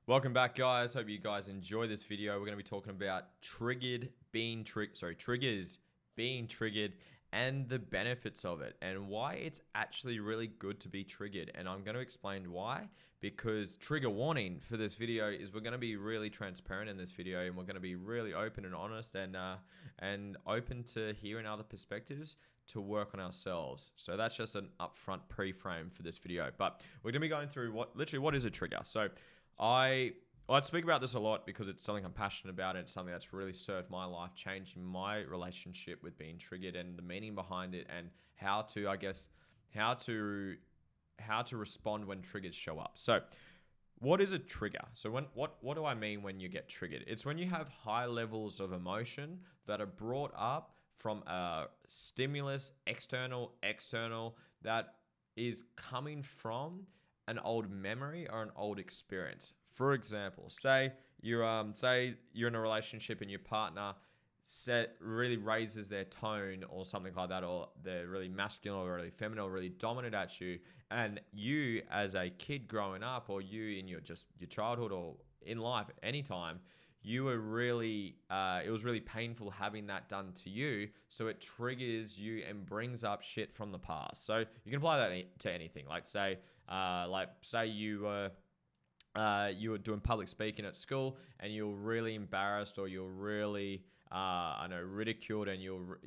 Welcome back, guys. Hope you guys enjoy this video. We're going to be talking about triggers being triggered and the benefits of it and why it's actually really good to be triggered. And I'm going to explain why, because trigger warning for this video is we're going to be really transparent in this video, and we're going to be really open and honest and open to hearing other perspectives to work on ourselves. So that's just an upfront pre-frame for this video. But we're going to be going through what is a trigger. So I speak about this a lot because it's something I'm passionate about, and it's something that's really served my life, changing my relationship with being triggered and the meaning behind it, and how to respond when triggers show up. So what is a trigger? So what do I mean when you get triggered? It's when you have high levels of emotion that are brought up from a stimulus, external, that is coming from an old memory or an old experience. For example, say you're in a relationship and your partner really raises their tone or something like that, or they're really masculine or really feminine or really dominant at you, and you as a kid growing up, or you in your childhood or in life anytime, you were really it was really painful having that done to you, so it triggers you and brings up shit from the past. So you can apply that to anything. Like say you were doing public speaking at school and you're really embarrassed, or you're really ridiculed, and you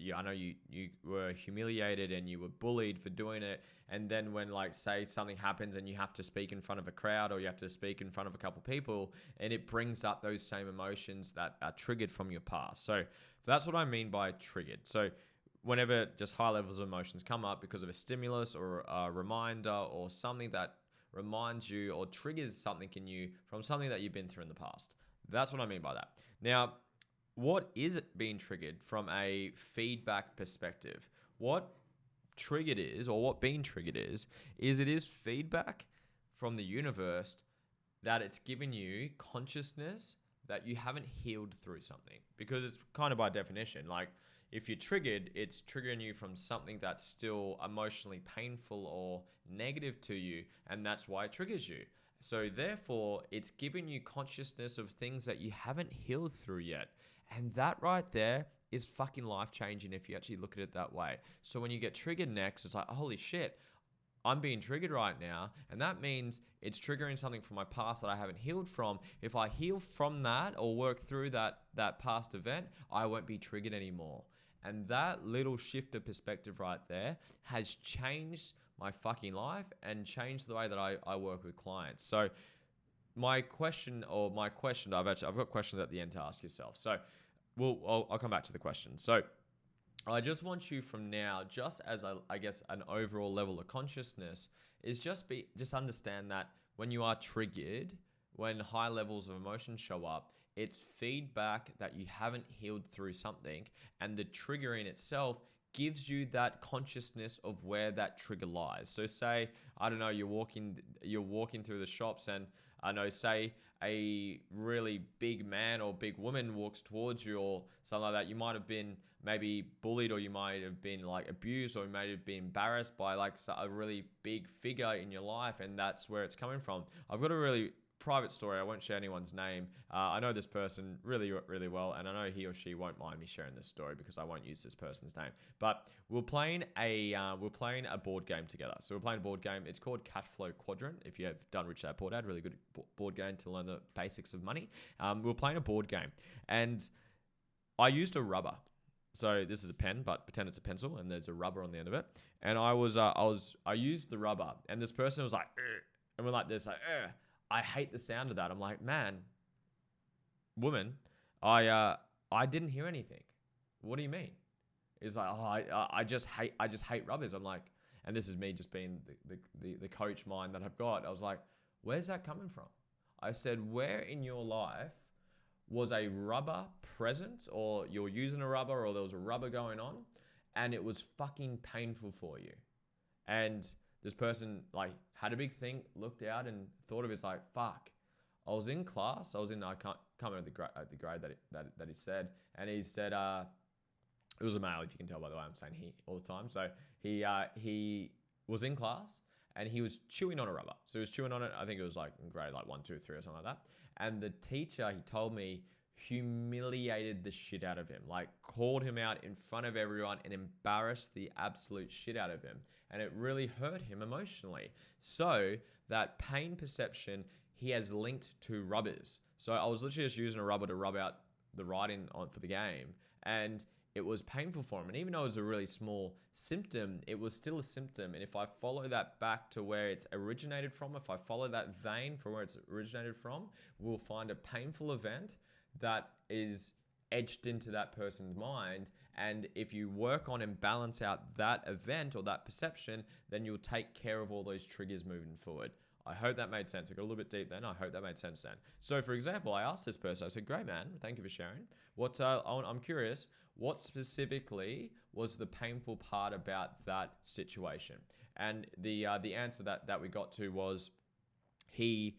were humiliated and you were bullied for doing it. And then when, like, say something happens and you have to speak in front of a crowd, or you have to speak in front of a couple people, and it brings up those same emotions that are triggered from your past. So that's what I mean by triggered. So whenever just high levels of emotions come up because of a stimulus or a reminder or something that reminds you or triggers something in you from something that you've been through in the past. That's what I mean by that. Now, what is it being triggered from a feedback perspective? What triggered is, or what being triggered is it is feedback from the universe that it's given you consciousness that you haven't healed through something. Because it's kind of by definition, like, if you're triggered, it's triggering you from something that's still emotionally painful or negative to you, and that's why it triggers you. So therefore, it's giving you consciousness of things that you haven't healed through yet. And that right there is fucking life-changing if you actually look at it that way. So when you get triggered next, it's like, holy shit, I'm being triggered right now, and that means it's triggering something from my past that I haven't healed from. If I heal from that or work through that past event, I won't be triggered anymore. And that little shift of perspective right there has changed my fucking life and changed the way that I work with clients. So I've got questions at the end to ask yourself. So I'll come back to the question. So I just want you from now, just as I guess an overall level of consciousness, is just understand that when you are triggered, when high levels of emotion show up, it's feedback that you haven't healed through something, and the trigger in itself gives you that consciousness of where that trigger lies. So say, I don't know, you're walking through the shops, and I know, say a really big man or big woman walks towards you or something like that. You might have been maybe bullied, or you might have been like abused, or you may have been embarrassed by like a really big figure in your life, and that's where it's coming from. I've got a really private story. I won't share anyone's name. I know this person really, really well, and I know he or she won't mind me sharing this story because I won't use this person's name. But we're playing a board game together. So we're playing a board game. It's called Cashflow Quadrant. If you have done Rich Dad Poor Dad, really good board game to learn the basics of money. We're playing a board game, and I used a rubber. So this is a pen, but pretend it's a pencil, and there's a rubber on the end of it. And I used the rubber, and this person was like, "Ugh," and we're like this, like, "Ugh." I hate the sound of that. I'm like, man, woman, I didn't hear anything. What do you mean? It's like, oh, I just hate rubbers. I'm like, and this is me just being the coach mind that I've got. I was like, where's that coming from? I said, where in your life was a rubber present, or you're using a rubber, or there was a rubber going on, and it was fucking painful for you? And this person like had a big think, looked out and thought of it, like, fuck. I was in class. I can't remember the grade that he said, and he said it was a male, if you can tell by the way I'm saying he all the time. So he was in class, and he was chewing on a rubber. So he was chewing on it. I think it was like in grade like 1, 2, 3 or something like that. And the teacher, he told me, humiliated the shit out of him, like called him out in front of everyone and embarrassed the absolute shit out of him. And it really hurt him emotionally. So that pain perception he has linked to rubbers. So I was literally just using a rubber to rub out the writing on for the game, and it was painful for him. And even though it was a really small symptom, it was still a symptom. And if I follow that back to where it's originated from, if I follow that vein from where it's originated from, we'll find a painful event that is etched into that person's mind. And if you work on and balance out that event or that perception, then you'll take care of all those triggers moving forward. I hope that made sense. I got a little bit deep then. I hope that made sense then. So for example, I asked this person, I said, great man, thank you for sharing. I'm curious, what specifically was the painful part about that situation? And the answer that we got to was he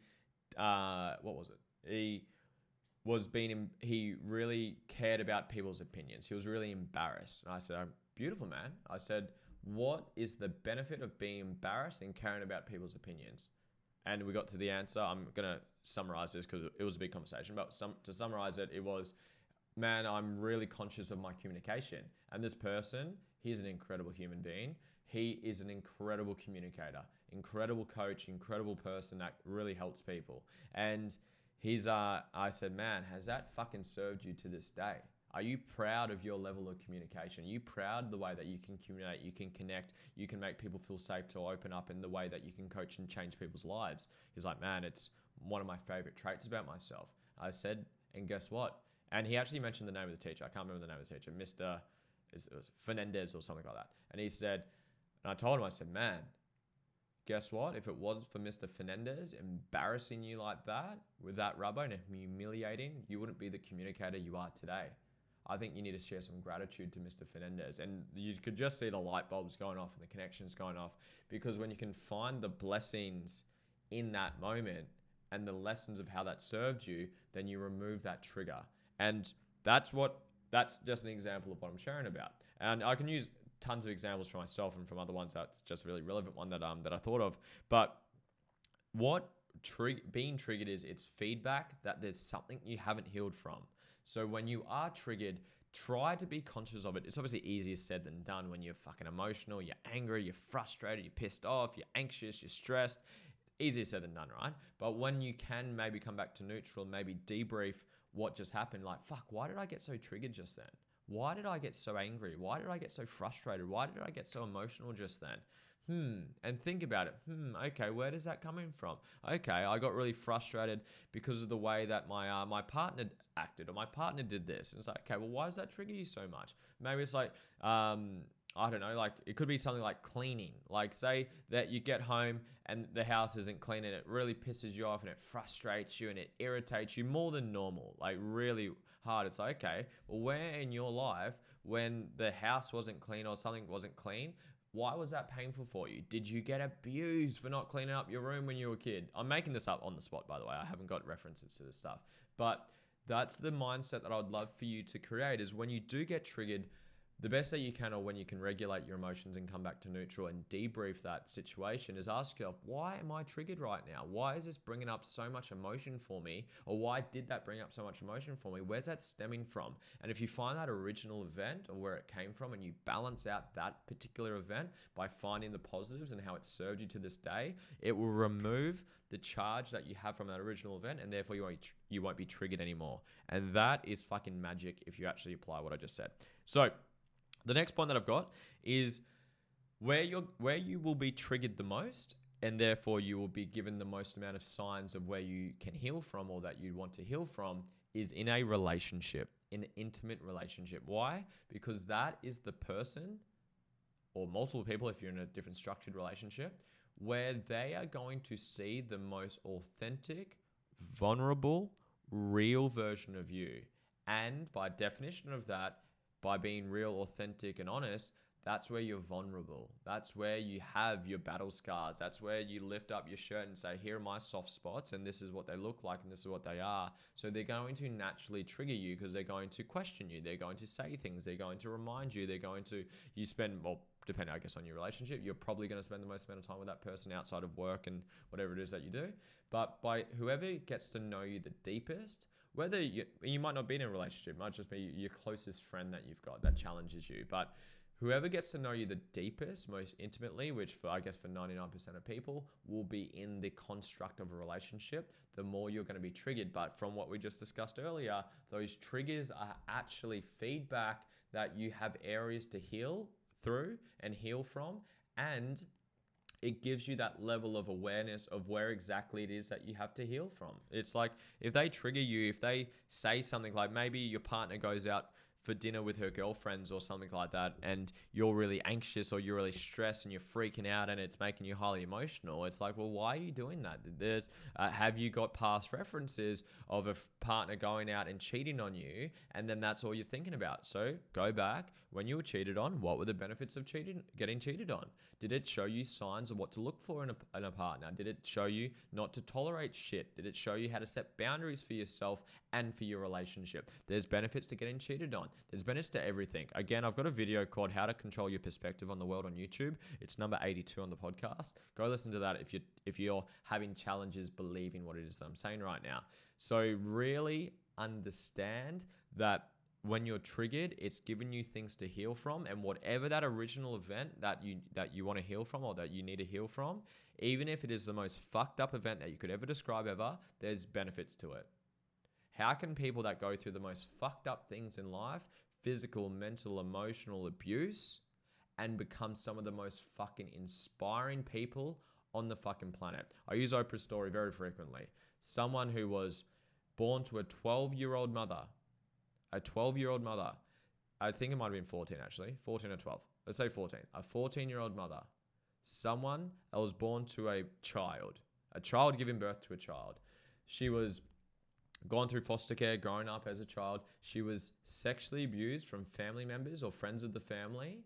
he really cared about people's opinions. He was really embarrassed. And I said, beautiful man. I said, what is the benefit of being embarrassed and caring about people's opinions? And we got to the answer. I'm going to summarize this because it was a big conversation, but to summarize it, it was, man, I'm really conscious of my communication. And this person, he's an incredible human being. He is an incredible communicator, incredible coach, incredible person that really helps people. And I said, man, has that fucking served you to this day? Are you proud of your level of communication? Are you proud of the way that you can communicate, you can connect, you can make people feel safe to open up in the way that you can coach and change people's lives? He's like, man, it's one of my favorite traits about myself. I said, and guess what? And he actually mentioned the name of the teacher. I can't remember the name of the teacher, it was Fernandez or something like that. And he said, and I told him, I said, man, guess what? If it wasn't for Mr. Fernandez embarrassing you like that with that rubber and humiliating, you wouldn't be the communicator you are today. I think you need to share some gratitude to Mr. Fernandez. And you could just see the light bulbs going off and the connections going off, because when you can find the blessings in that moment and the lessons of how that served you, then you remove that trigger. And that's just an example of what I'm sharing about. And I can use tons of examples from myself and from other ones. That's just a really relevant one that I thought of. But what being triggered is, it's feedback that there's something you haven't healed from. So when you are triggered, try to be conscious of it. It's obviously easier said than done when you're fucking emotional, you're angry, you're frustrated, you're pissed off, you're anxious, you're stressed. Easier said than done, right? But when you can maybe come back to neutral, maybe debrief what just happened, like, fuck, why did I get so triggered just then? Why did I get so angry? Why did I get so frustrated? Why did I get so emotional just then? And think about it. Okay, where does that coming from? Okay, I got really frustrated because of the way that my partner acted, or my partner did this. And it's like, okay, well, why does that trigger you so much? Maybe it's like, I don't know, like it could be something like cleaning. Like say that you get home and the house isn't clean and it really pisses you off and it frustrates you and it irritates you more than normal, like really hard. It's like, okay, well, where in your life when the house wasn't clean or something wasn't clean, why was that painful for you? Did you get abused for not cleaning up your room when you were a kid? I'm making this up on the spot, by the way. I haven't got references to this stuff. But that's the mindset that I would love for you to create, is when you do get triggered, the best that you can, or when you can regulate your emotions and come back to neutral and debrief that situation, is ask yourself, why am I triggered right now? Why is this bringing up so much emotion for me? Or why did that bring up so much emotion for me? Where's that stemming from? And if you find that original event or where it came from, and you balance out that particular event by finding the positives and how it served you to this day, it will remove the charge that you have from that original event, and therefore you won't be triggered anymore. And that is fucking magic if you actually apply what I just said. So the next point that I've got is where you will be triggered the most, and therefore you will be given the most amount of signs of where you can heal from, or that you want to heal from, is in a relationship, in an intimate relationship. Why? Because that is the person, or multiple people if you're in a different structured relationship, where they are going to see the most authentic, vulnerable, real version of you. And by definition of that, by being real, authentic, and honest, that's where you're vulnerable. That's where you have your battle scars. That's where you lift up your shirt and say, here are my soft spots, and this is what they look like, and this is what they are. So they're going to naturally trigger you, because they're going to question you. They're going to say things. They're going to remind you. depending, I guess, on your relationship, you're probably going to spend the most amount of time with that person outside of work and whatever it is that you do. But by whoever gets to know you the deepest, whether you might not be in a relationship, it might just be your closest friend that you've got that challenges you, but whoever gets to know you the deepest, most intimately, which I guess for 99% of people will be in the construct of a relationship, the more you're going to be triggered. But from what we just discussed earlier, those triggers are actually feedback that you have areas to heal through and heal from. And it gives you that level of awareness of where exactly it is that you have to heal from. It's like if they trigger you, if they say something like maybe your partner goes out for dinner with her girlfriends or something like that, and you're really anxious or you're really stressed and you're freaking out and it's making you highly emotional. It's like, well, why are you doing that? Have you got past references of a partner going out and cheating on you, and then that's all you're thinking about? So go back. When you were cheated on, what were the benefits of getting cheated on? Did it show you signs of what to look for in a partner? Did it show you not to tolerate shit? Did it show you how to set boundaries for yourself and for your relationship? There's benefits to getting cheated on. There's benefits to everything. Again, I've got a video called How to Control Your Perspective on the World on YouTube. It's number 82 on the podcast. Go listen to that if you're having challenges believing what it is that I'm saying right now. So really understand that when you're triggered, it's giving you things to heal from, and whatever that original event that you want to heal from or that you need to heal from, even if it is the most fucked up event that you could ever describe ever, there's benefits to it. How can people that go through the most fucked up things in life, physical, mental, emotional abuse, and become some of the most fucking inspiring people on the fucking planet? I use Oprah's story very frequently. Someone who was born to a 12-year-old mother. A 12-year-old mother. I think it might have been 14 actually. 14 or 12. Let's say 14. A 14-year-old mother. Someone that was born to a child. A child giving birth to a child. She was gone through foster care, growing up as a child. She was sexually abused from family members or friends of the family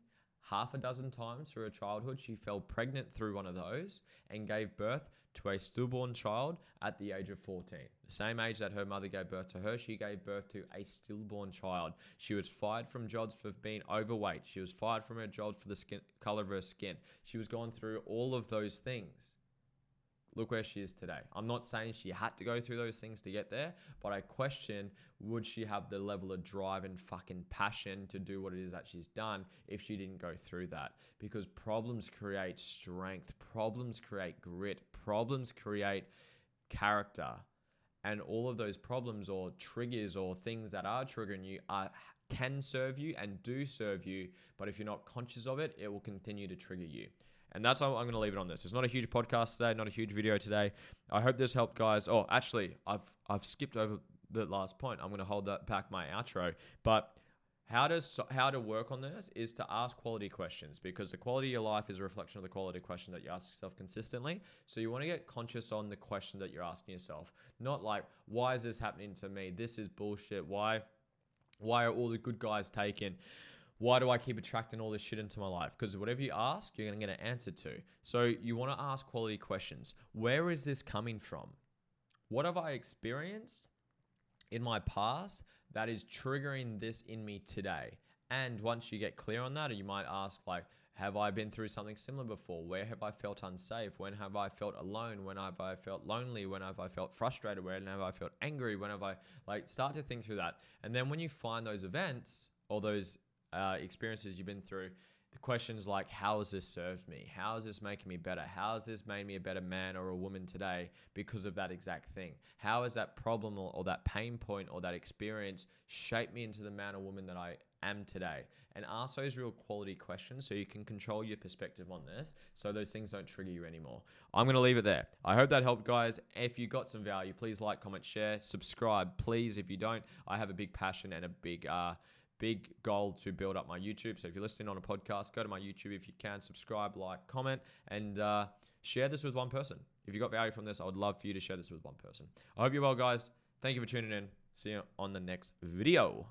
half a dozen times through her childhood. She fell pregnant through one of those and gave birth to a stillborn child at the age of 14. The same age that her mother gave birth to her, she gave birth to a stillborn child. She was fired from jobs for being overweight. She was fired from her job for the color of her skin. She was going through all of those things. Look where she is today. I'm not saying she had to go through those things to get there, but I question, would she have the level of drive and fucking passion to do what it is that she's done if she didn't go through that? Because problems create strength, problems create grit, problems create character. And all of those problems or triggers or things that are triggering you can serve you and do serve you, but if you're not conscious of it, it will continue to trigger you. And that's how I'm going to leave it on this. It's not a huge podcast today, not a huge video today. I hope this helped, guys. Oh, actually, I've skipped over the last point. I'm going to hold that back, my outro. But how to work on this is to ask quality questions, because the quality of your life is a reflection of the quality of question that you ask yourself consistently. So you want to get conscious on the question that you're asking yourself. Not like, why is this happening to me? This is bullshit. Why are all the good guys taken? Why do I keep attracting all this shit into my life? Because whatever you ask, you're going to get an answer to. So you want to ask quality questions. Where is this coming from? What have I experienced in my past that is triggering this in me today? And once you get clear on that, you might ask, like, have I been through something similar before? Where have I felt unsafe? When have I felt alone? When have I felt lonely? When have I felt frustrated? When have I felt angry? When have I, start to think through that. And then when you find those events or those experiences you've been through, the questions like, how has this served me? How is this making me better? How has this made me a better man or a woman today because of that exact thing? How has that problem or that pain point or that experience shaped me into the man or woman that I am today? And ask those real quality questions so you can control your perspective on this, so those things don't trigger you anymore. I'm going to leave it there. I hope that helped, guys. If you got some value, please like, comment, share, subscribe, please. If you don't, I have a big passion and a big goal to build up my YouTube. So if you're listening on a podcast, go to my YouTube if you can, subscribe, like, comment, and share this with one person. If you got value from this, I would love for you to share this with one person. I hope you're well, guys. Thank you for tuning in. See you on the next video.